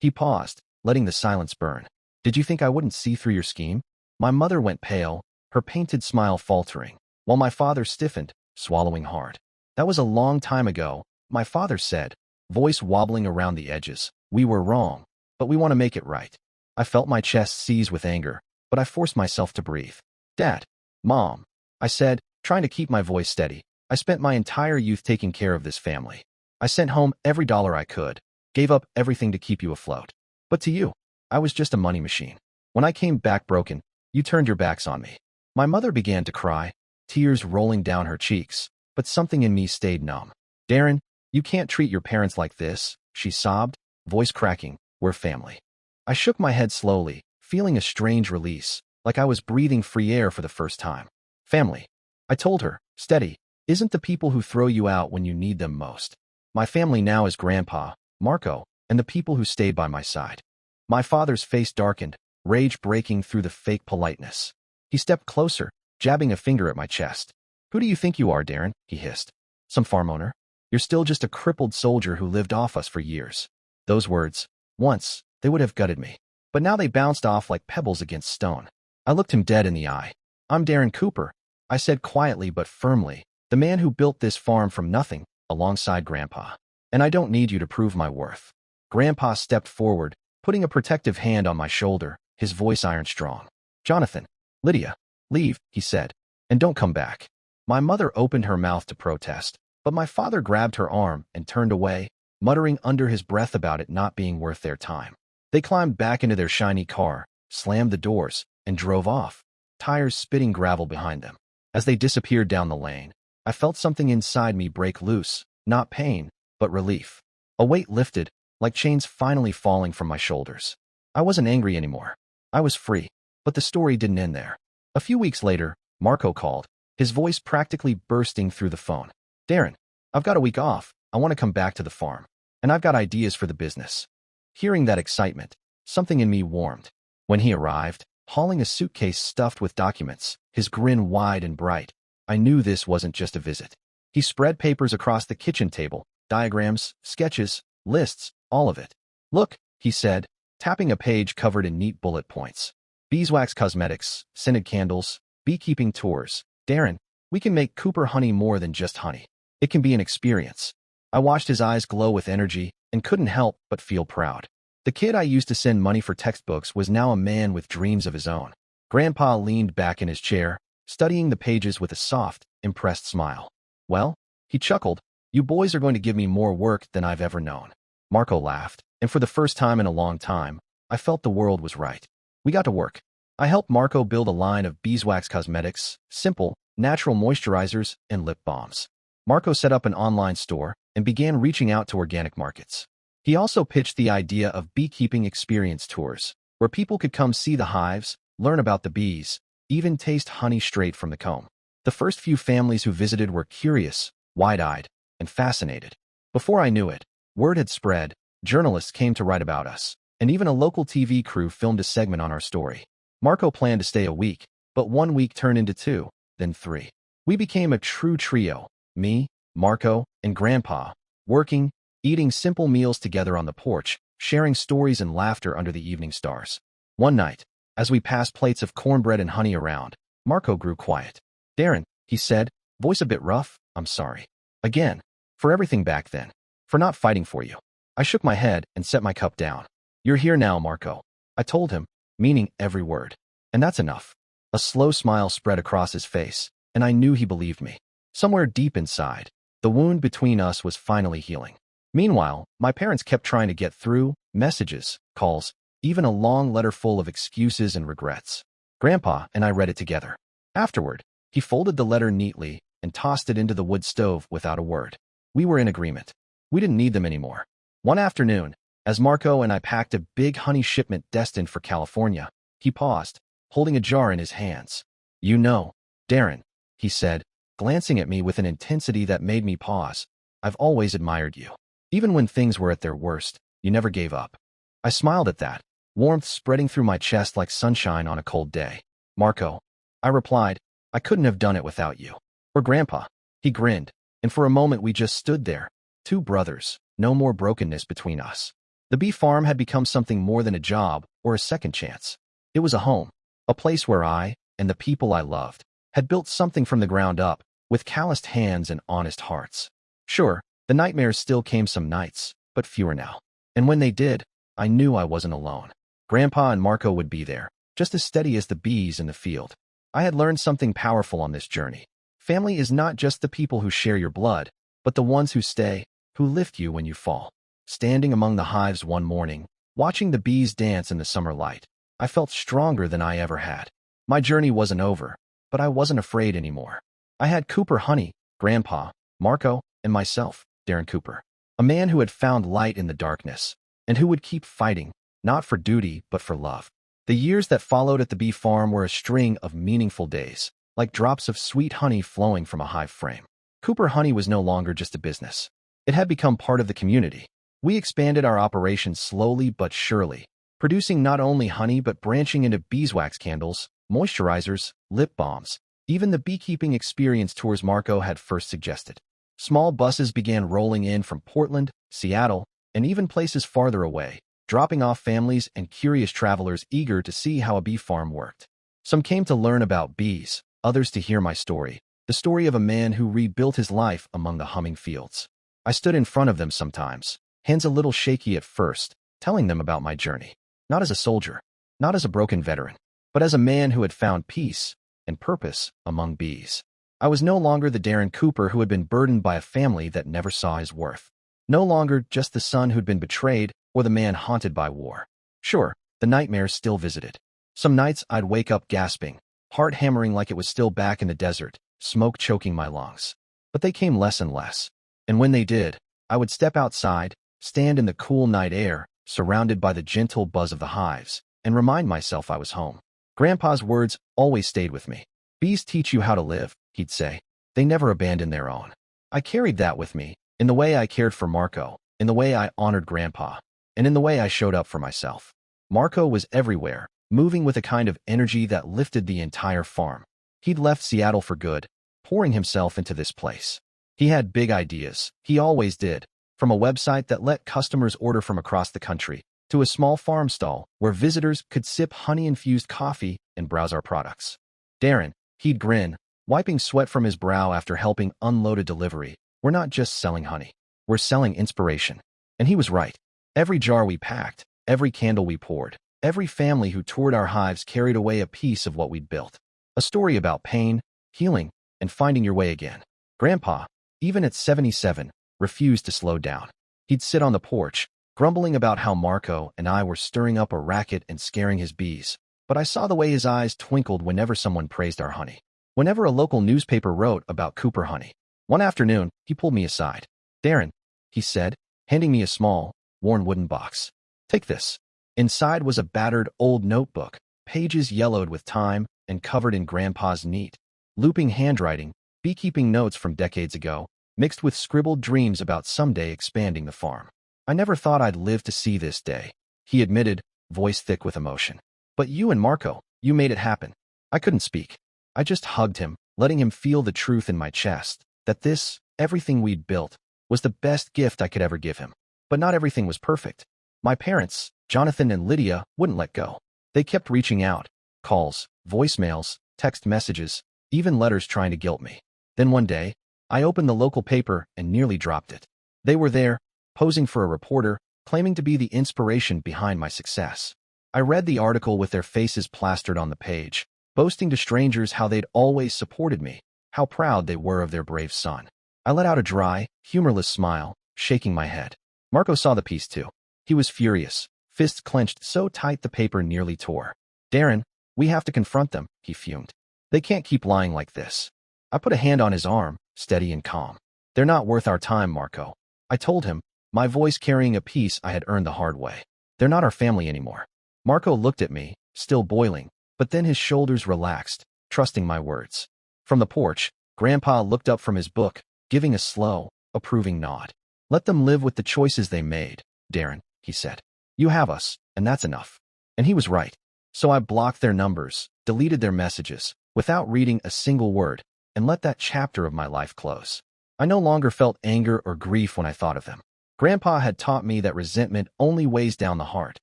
He paused, letting the silence burn. "Did you think I wouldn't see through your scheme?" My mother went pale, her painted smile faltering, while my father stiffened, swallowing hard. "That was a long time ago," my father said, voice wobbling around the edges. "We were wrong, but we want to make it right." I felt my chest seize with anger, but I forced myself to breathe. "Dad, Mom," I said, trying to keep my voice steady, "I spent my entire youth taking care of this family. I sent home every dollar I could, gave up everything to keep you afloat. But to you, I was just a money machine. When I came back broken, you turned your backs on me." My mother began to cry, tears rolling down her cheeks, but something in me stayed numb. "Darren, you can't treat your parents like this," she sobbed, voice cracking. "We're family." I shook my head slowly, feeling a strange release, like I was breathing free air for the first time. "Family," I told her, steady, "isn't the people who throw you out when you need them most. My family now is Grandpa, Marco, and the people who stayed by my side." My father's face darkened, rage breaking through the fake politeness. He stepped closer, jabbing a finger at my chest. "Who do you think you are, Darren?" he hissed. "Some farm owner? You're still just a crippled soldier who lived off us for years. Those words, once, they would have gutted me. But now they bounced off like pebbles against stone. I looked him dead in the eye. I'm Darren Cooper, I said quietly but firmly, the man who built this farm from nothing, alongside Grandpa. And I don't need you to prove my worth. Grandpa stepped forward, putting a protective hand on my shoulder, his voice iron strong. Jonathan, Lydia, leave, he said, and don't come back. My mother opened her mouth to protest, but my father grabbed her arm and turned away, muttering under his breath about it not being worth their time. They climbed back into their shiny car, slammed the doors, and drove off, tires spitting gravel behind them. As they disappeared down the lane, I felt something inside me break loose, not pain, but relief. A weight lifted, like chains finally falling from my shoulders. I wasn't angry anymore. I was free, but the story didn't end there. A few weeks later, Marco called, his voice practically bursting through the phone. Darren, I've got a week off. I want to come back to the farm. And I've got ideas for the business. Hearing that excitement, something in me warmed. When he arrived, hauling a suitcase stuffed with documents, his grin wide and bright, I knew this wasn't just a visit. He spread papers across the kitchen table, diagrams, sketches, lists, all of it. Look, he said, tapping a page covered in neat bullet points. Beeswax cosmetics, scented candles, beekeeping tours. Darren, we can make Cooper honey more than just honey. It can be an experience. I watched his eyes glow with energy and couldn't help but feel proud. The kid I used to send money for textbooks was now a man with dreams of his own. Grandpa leaned back in his chair, studying the pages with a soft, impressed smile. Well, he chuckled, you boys are going to give me more work than I've ever known. Marco laughed, and for the first time in a long time, I felt the world was right. We got to work. I helped Marco build a line of beeswax cosmetics, simple, natural moisturizers, and lip balms. Marco set up an online store and began reaching out to organic markets. He also pitched the idea of beekeeping experience tours, where people could come see the hives, learn about the bees, even taste honey straight from the comb. The first few families who visited were curious, wide-eyed, and fascinated. Before I knew it, word had spread, journalists came to write about us, and even a local TV crew filmed a segment on our story. Marco planned to stay a week, but 1 week turned into 2, then 3. We became a true trio, me, Marco, and Grandpa, working, eating simple meals together on the porch, sharing stories and laughter under the evening stars. One night, as we passed plates of cornbread and honey around, Marco grew quiet. Darren, he said, voice a bit rough, I'm sorry. Again, for everything back then, for not fighting for you. I shook my head and set my cup down. You're here now, Marco. I told him, meaning every word. And that's enough. A slow smile spread across his face, and I knew he believed me. Somewhere deep inside, the wound between us was finally healing. Meanwhile, my parents kept trying to get through, messages, calls, even a long letter full of excuses and regrets. Grandpa and I read it together. Afterward, he folded the letter neatly and tossed it into the wood stove without a word. We were in agreement. We didn't need them anymore. One afternoon, as Marco and I packed a big honey shipment destined for California, he paused, holding a jar in his hands. You know, Darren, he said, glancing at me with an intensity that made me pause, I've always admired you. Even when things were at their worst, you never gave up. I smiled at that, warmth spreading through my chest like sunshine on a cold day. Marco, I replied, I couldn't have done it without you. Or Grandpa. He grinned, and for a moment we just stood there, two brothers, no more brokenness between us. The bee farm had become something more than a job or a second chance. It was a home, a place where I, and the people I loved, had built something from the ground up, with calloused hands and honest hearts. Sure, the nightmares still came some nights, but fewer now. And when they did, I knew I wasn't alone. Grandpa and Marco would be there, just as steady as the bees in the field. I had learned something powerful on this journey. Family is not just the people who share your blood, but the ones who stay, who lift you when you fall. Standing among the hives one morning, watching the bees dance in the summer light, I felt stronger than I ever had. My journey wasn't over, but I wasn't afraid anymore. I had Cooper honey, Grandpa, Marco, and myself, Darren Cooper. A man who had found light in the darkness, and who would keep fighting, not for duty, but for love. The years that followed at the bee farm were a string of meaningful days, like drops of sweet honey flowing from a hive frame. Cooper Honey was no longer just a business. It had become part of the community. We expanded our operations slowly but surely, producing not only honey but branching into beeswax candles, moisturizers, lip balms, even the beekeeping experience tours Marco had first suggested. Small buses began rolling in from Portland, Seattle, and even places farther away, dropping off families and curious travelers eager to see how a bee farm worked. Some came to learn about bees, others to hear my story, the story of a man who rebuilt his life among the humming fields. I stood in front of them sometimes, hands a little shaky at first, telling them about my journey. Not as a soldier, not as a broken veteran, but as a man who had found peace and purpose among bees. I was no longer the Darren Cooper who had been burdened by a family that never saw his worth. No longer just the son who'd been betrayed or the man haunted by war. Sure, the nightmares still visited. Some nights I'd wake up gasping, heart hammering like it was still back in the desert, smoke choking my lungs. But they came less and less. And when they did, I would step outside, stand in the cool night air, surrounded by the gentle buzz of the hives, and remind myself I was home. Grandpa's words always stayed with me. Bees teach you how to live, he'd say. They never abandon their own. I carried that with me, in the way I cared for Marco, in the way I honored Grandpa, and in the way I showed up for myself. Marco was everywhere, moving with a kind of energy that lifted the entire farm. He'd left Seattle for good, pouring himself into this place. He had big ideas, he always did, from a website that let customers order from across the country, to a small farm stall where visitors could sip honey-infused coffee and browse our products. Darren, he'd grin, wiping sweat from his brow after helping unload a delivery. We're not just selling honey. We're selling inspiration. And he was right. Every jar we packed, every candle we poured, every family who toured our hives carried away a piece of what we'd built. A story about pain, healing, and finding your way again. Grandpa, even at 77, refused to slow down. He'd sit on the porch, grumbling about how Marco and I were stirring up a racket and scaring his bees. But I saw the way his eyes twinkled whenever someone praised our honey. Whenever a local newspaper wrote about Cooper honey. One afternoon, he pulled me aside. Darren, he said, handing me a small, worn wooden box. Take this. Inside was a battered old notebook, pages yellowed with time and covered in Grandpa's neat, looping handwriting, beekeeping notes from decades ago, mixed with scribbled dreams about someday expanding the farm. I never thought I'd live to see this day, he admitted, voice thick with emotion. But you and Marco, you made it happen. I couldn't speak. I just hugged him, letting him feel the truth in my chest, that this, everything we'd built, was the best gift I could ever give him. But not everything was perfect. My parents, Jonathan and Lydia, wouldn't let go. They kept reaching out, calls, voicemails, text messages, even letters trying to guilt me. Then one day, I opened the local paper and nearly dropped it. They were there, posing for a reporter, claiming to be the inspiration behind my success. I read the article with their faces plastered on the page, boasting to strangers how they'd always supported me, how proud they were of their brave son. I let out a dry, humorless smile, shaking my head. Marco saw the piece too. He was furious, fists clenched so tight the paper nearly tore. Darren, we have to confront them, he fumed. They can't keep lying like this. I put a hand on his arm, steady and calm. They're not worth our time, Marco. I told him, my voice carrying a piece I had earned the hard way. They're not our family anymore. Marco looked at me, still boiling, but then his shoulders relaxed, trusting my words. From the porch, Grandpa looked up from his book, giving a slow, approving nod. Let them live with the choices they made, Darren, he said. You have us, and that's enough. And he was right. So I blocked their numbers, deleted their messages, without reading a single word, and let that chapter of my life close. I no longer felt anger or grief when I thought of them. Grandpa had taught me that resentment only weighs down the heart,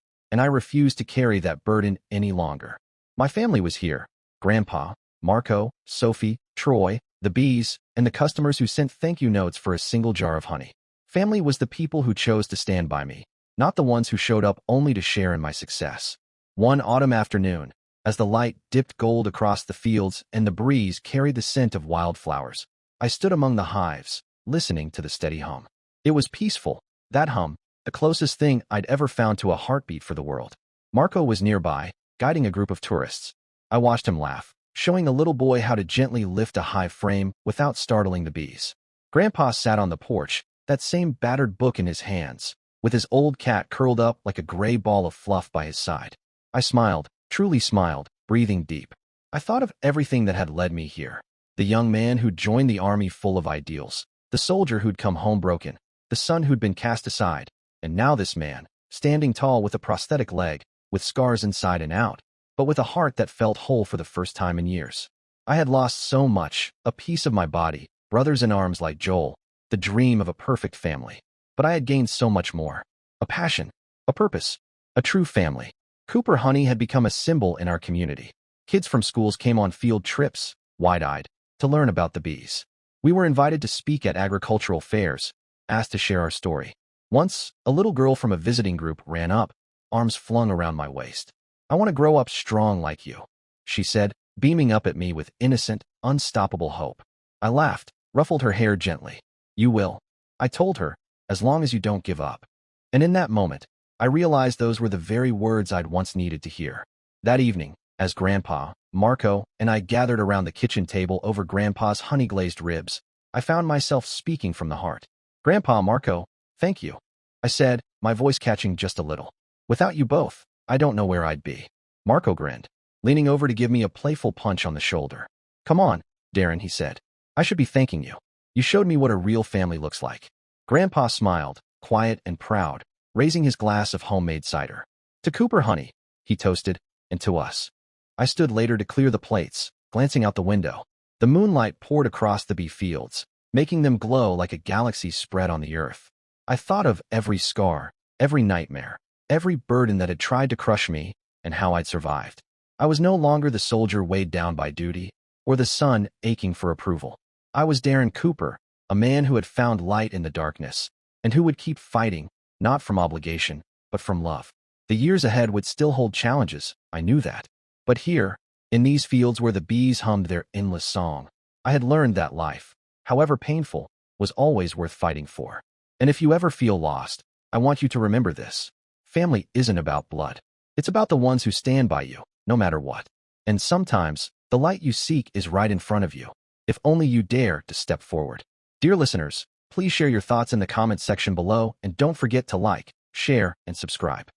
and I refused to carry that burden any longer. My family was here. Grandpa, Marco, Sophie, Troy, the bees, and the customers who sent thank you notes for a single jar of honey. Family was the people who chose to stand by me, not the ones who showed up only to share in my success. One autumn afternoon, as the light dipped gold across the fields and the breeze carried the scent of wildflowers, I stood among the hives, listening to the steady hum. It was peaceful, that hum, the closest thing I'd ever found to a heartbeat for the world. Marco was nearby, guiding a group of tourists. I watched him laugh, showing the little boy how to gently lift a hive frame without startling the bees. Grandpa sat on the porch, that same battered book in his hands, with his old cat curled up like a gray ball of fluff by his side. I smiled, truly smiled, breathing deep. I thought of everything that had led me here. The young man who'd joined the army full of ideals, the soldier who'd come home broken, the son who'd been cast aside, and now this man, standing tall with a prosthetic leg, with scars inside and out, but with a heart that felt whole for the first time in years. I had lost so much, a piece of my body, brothers in arms like Joel, the dream of a perfect family. But I had gained so much more. A passion, a purpose, a true family. Cooper honey had become a symbol in our community. Kids from schools came on field trips, wide-eyed, to learn about the bees. We were invited to speak at agricultural fairs, asked to share our story. Once, a little girl from a visiting group ran up, arms flung around my waist. "I want to grow up strong like you," she said, beaming up at me with innocent, unstoppable hope. I laughed, ruffled her hair gently. "You will," I told her, "as long as you don't give up." And in that moment, I realized those were the very words I'd once needed to hear. That evening, as Grandpa, Marco, and I gathered around the kitchen table over Grandpa's honey-glazed ribs, I found myself speaking from the heart. "Grandpa, Marco, thank you," I said, my voice catching just a little. "Without you both, I don't know where I'd be." Marco grinned, leaning over to give me a playful punch on the shoulder. "Come on, Darren," he said. "I should be thanking you. You showed me what a real family looks like." Grandpa smiled, quiet and proud, raising his glass of homemade cider. "To Cooper honey," he toasted, "and to us." I stood later to clear the plates, glancing out the window. The moonlight poured across the bee fields, making them glow like a galaxy spread on the earth. I thought of every scar, every nightmare, every burden that had tried to crush me, and how I'd survived. I was no longer the soldier weighed down by duty, or the son aching for approval. I was Darren Cooper, a man who had found light in the darkness, and who would keep fighting, not from obligation, but from love. The years ahead would still hold challenges, I knew that. But here, in these fields where the bees hummed their endless song, I had learned that life, however painful, was always worth fighting for. And if you ever feel lost, I want you to remember this. Family isn't about blood. It's about the ones who stand by you, no matter what. And sometimes, the light you seek is right in front of you, if only you dare to step forward. Dear listeners, please share your thoughts in the comments section below and don't forget to like, share, and subscribe.